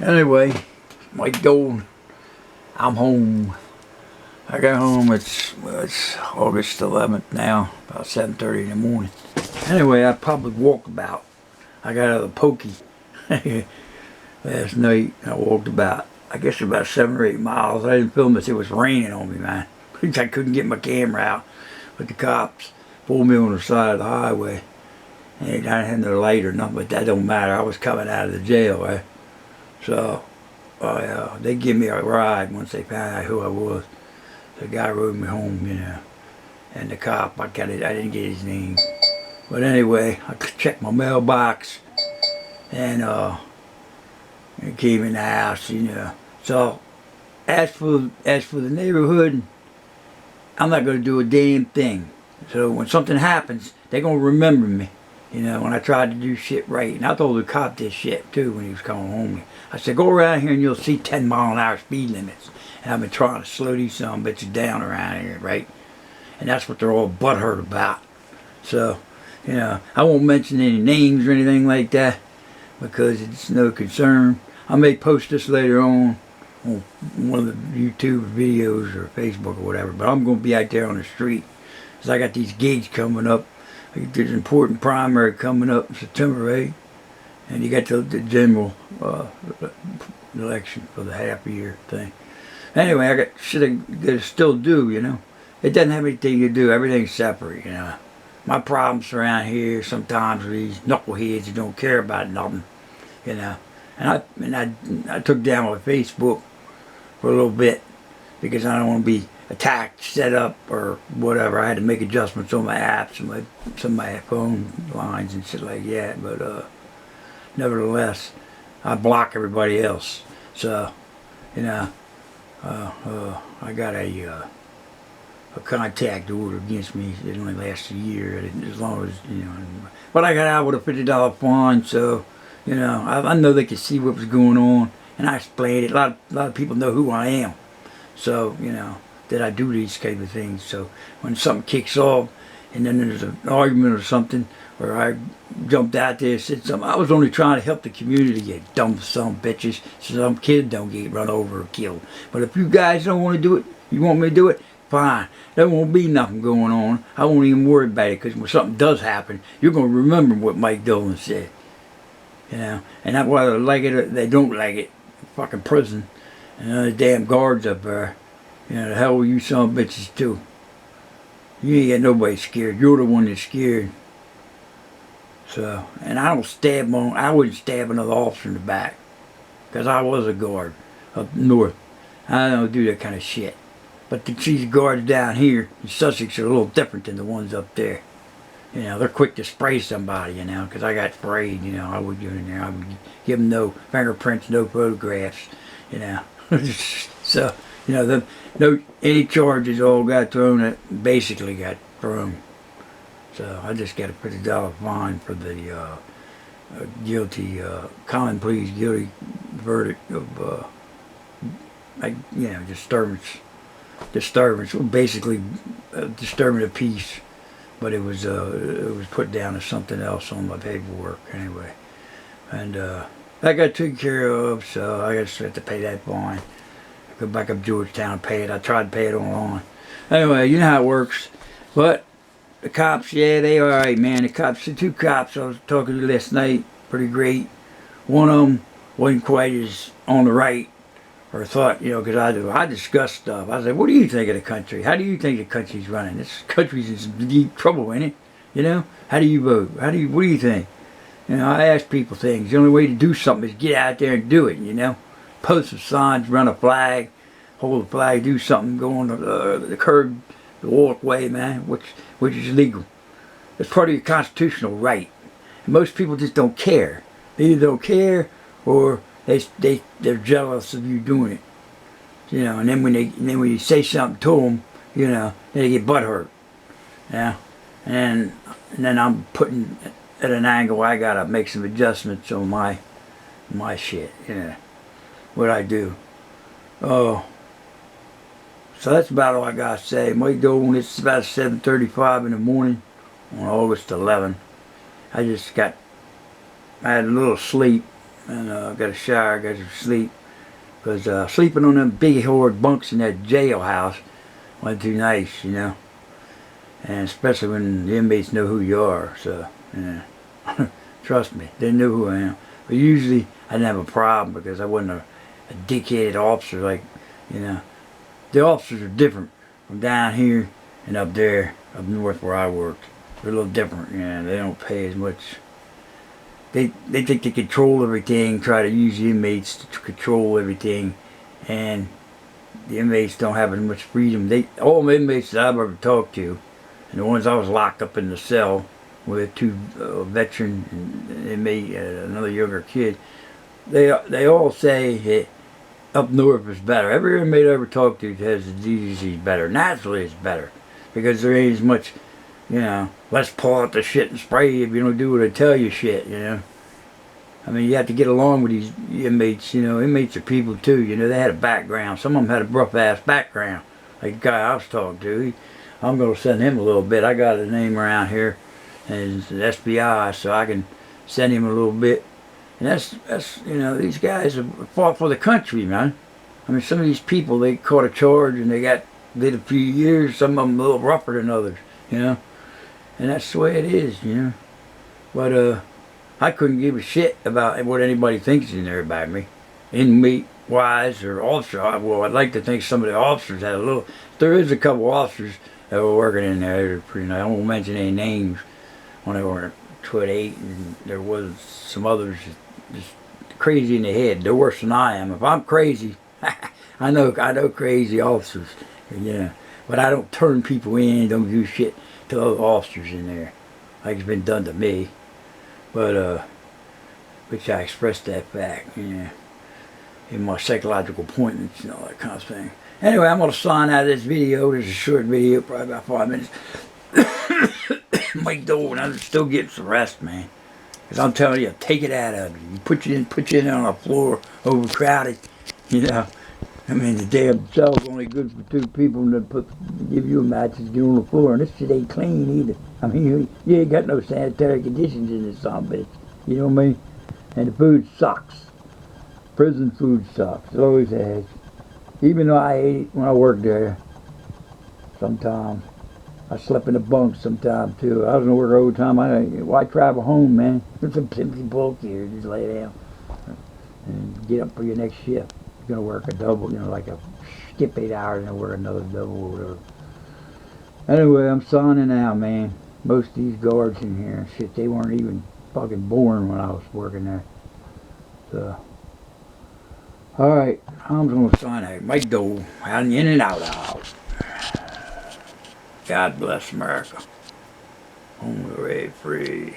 Anyway, Mike Dolan, I'm home. I got home, it's August 11th now, about 7:30 in the morning. Anyway, I probably walked about. I got out of the Pokie last night. I walked about, I guess about 7 or 8 miles. I didn't film it, it was raining on me, man. I couldn't get my camera out. But the cops pulled me on the side of the highway. And I didn't have no light or nothing, but that don't matter. I was coming out of the jail, right? So, they give me a ride once they found out who I was. The guy rode me home, you know. And the cop, I didn't get his name. But anyway, I checked my mailbox. And it came in the house, you know. So, as for the neighborhood, I'm not going to do a damn thing. So when something happens, they're going to remember me. You know, when I tried to do shit right. And I told the cop this shit too when he was coming home. I said, go around here and you'll see 10-mile-an-hour speed limits. And I've been trying to slow these some bitches down around here, right? And that's what they're all butthurt about. So, you know, I won't mention any names or anything like that because it's no concern. I may post this later on one of the YouTube videos or Facebook or whatever. But I'm going to be out there on the street because I got these gigs coming up. There's an important primary coming up September 8th, and you got the general election for the half-year thing. Anyway, I got shit I gotta still do, you know. It doesn't have anything to do. Everything's separate, you know. My problems around here sometimes with these knuckleheads who don't care about nothing, you know. And I took down my Facebook for a little bit because I don't want to be attacked, set up, or whatever. I had to make adjustments on my apps and some of my phone lines and shit like that. But nevertheless, I block everybody else. So, you know, I got a contact order against me. It only lasts a year, as long as, you know. But I got out with a $50 fine, so, you know, I know they could see what was going on, and I explained it. A lot of people know who I am. So, you know, that I do these kind of things. So when something kicks off and then there's an argument or something, or I jumped out there and said something, I was only trying to help the community, you dumb son of bitches, so some kid don't get run over or killed. But if you guys don't want to do it, you want me to do it, fine. There won't be nothing going on. I won't even worry about it, because when something does happen, you're going to remember what Mike Dolan said. You know, and that's whether they like it or they don't like it. Fucking prison and other damn guards up there. You know, the hell with you son of bitches too. You ain't got nobody scared. You're the one that's scared. So, and I wouldn't stab another officer in the back. Because I was a guard up north. I don't do that kind of shit. But these guards down here in Sussex are a little different than the ones up there. You know, they're quick to spray somebody, you know, because I got sprayed, you know. I would go in there. I would give them no fingerprints, no photographs, you know. So, you know, any charges all got thrown at, basically got thrown. So I just got a $50 fine for the guilty, common pleas guilty verdict of, you know, disturbance. Well, basically disturbing the peace, but it was put down as something else on my paperwork anyway. And that got taken care of, so I just had to pay that fine. Go back up Georgetown and pay it. I tried to pay it online. Anyway, you know how it works. But the cops, yeah, they alright, man. The two cops I was talking to last night, pretty great. One of them wasn't quite as on the right, or thought, you know, because I discussed stuff. I said, what do you think of the country? How do you think the country's running? This country's in some deep trouble, ain't it? You know? How do you vote? What do you think? You know, I ask people things. The only way to do something is get out there and do it, you know? Post some signs, run a flag, hold a flag, do something, go on the curb, the walkway, man, which is legal. It's part of your constitutional right. And most people just don't care. They either don't care or they're jealous of you doing it. You know, and then when you say something to them, you know, they get butthurt. Yeah, and then I'm putting at an angle. I gotta make some adjustments on my shit. You know, what I do. Oh, so that's about all I gotta say. Mike Dolan. It's about 7:35 in the morning on August 11th. I had a little sleep. and got a shower, got to sleep. Because sleeping on them big horde bunks in that jailhouse wasn't too nice, you know. And especially when the inmates know who you are. So, yeah. Trust me, they knew who I am. But usually I didn't have a problem because I wasn't a dickheaded officer like, you know. The officers are different from down here and up there, up north where I worked. They're a little different, you know. They don't pay as much. They think they control everything, try to use the inmates to control everything, and the inmates don't have as much freedom. All the inmates that I've ever talked to, and the ones I was locked up in the cell with, two veteran inmate, another younger kid, they all say that up north is better. Every inmate I ever talked to says the D.C.C is better. Naturally, it's better because there ain't as much. You know, let's pull out the shit and spray if you don't do what I tell you shit, you know. I mean, you have to get along with these inmates, you know. Inmates are people too, you know. They had a background. Some of them had a rough-ass background. Like the guy I was talking to, I'm going to send him a little bit. I got his name around here, and it's the SBI, so I can send him a little bit. And that's you know, these guys have fought for the country, man. I mean, some of these people, they caught a charge and they did a few years. Some of them a little rougher than others, you know. And that's the way it is, you know. But I couldn't give a shit about what anybody thinks in there about me. Inmate-wise or officer. Well, I'd like to think some of the officers had a little... There is a couple officers that were working in there. They were pretty nice. I won't mention any names when they were 28. And there was some others just crazy in the head. They're worse than I am. If I'm crazy, I know crazy officers. Yeah. But I don't turn people in, don't do shit to other officers in there, like it's been done to me. But which I expressed that fact, you know, in my psychological appointments and all that kind of thing. Anyway, I'm gonna sign out of this video. This is a short video, probably about 5 minutes. Mike Dolan, I'm still getting some rest, man. Cause I'm telling you, take it out of you. You put you in on the floor, overcrowded, you know. I mean, the damn cell's only good for 2 people and give you a mattress, get on the floor, and this shit ain't clean either. I mean, you ain't got no sanitary conditions in this son bitch. You know what I mean? And the food sucks. Prison food sucks. It always has. Even though I ate it when I worked there, sometimes. I slept in the bunk sometimes too. I was gonna work overtime. Why travel home, man? There's some simply bulk here. Just lay down and get up for your next shift. You're gonna work a double, you know, like a skip 8 hours and work another double or whatever. Anyway, I'm signing out, man. Most of these guards in here, shit, they weren't even fucking born when I was working there. So, alright, I'm gonna sign out. Mike Doe, in and out. God bless America. Home, hooray, free.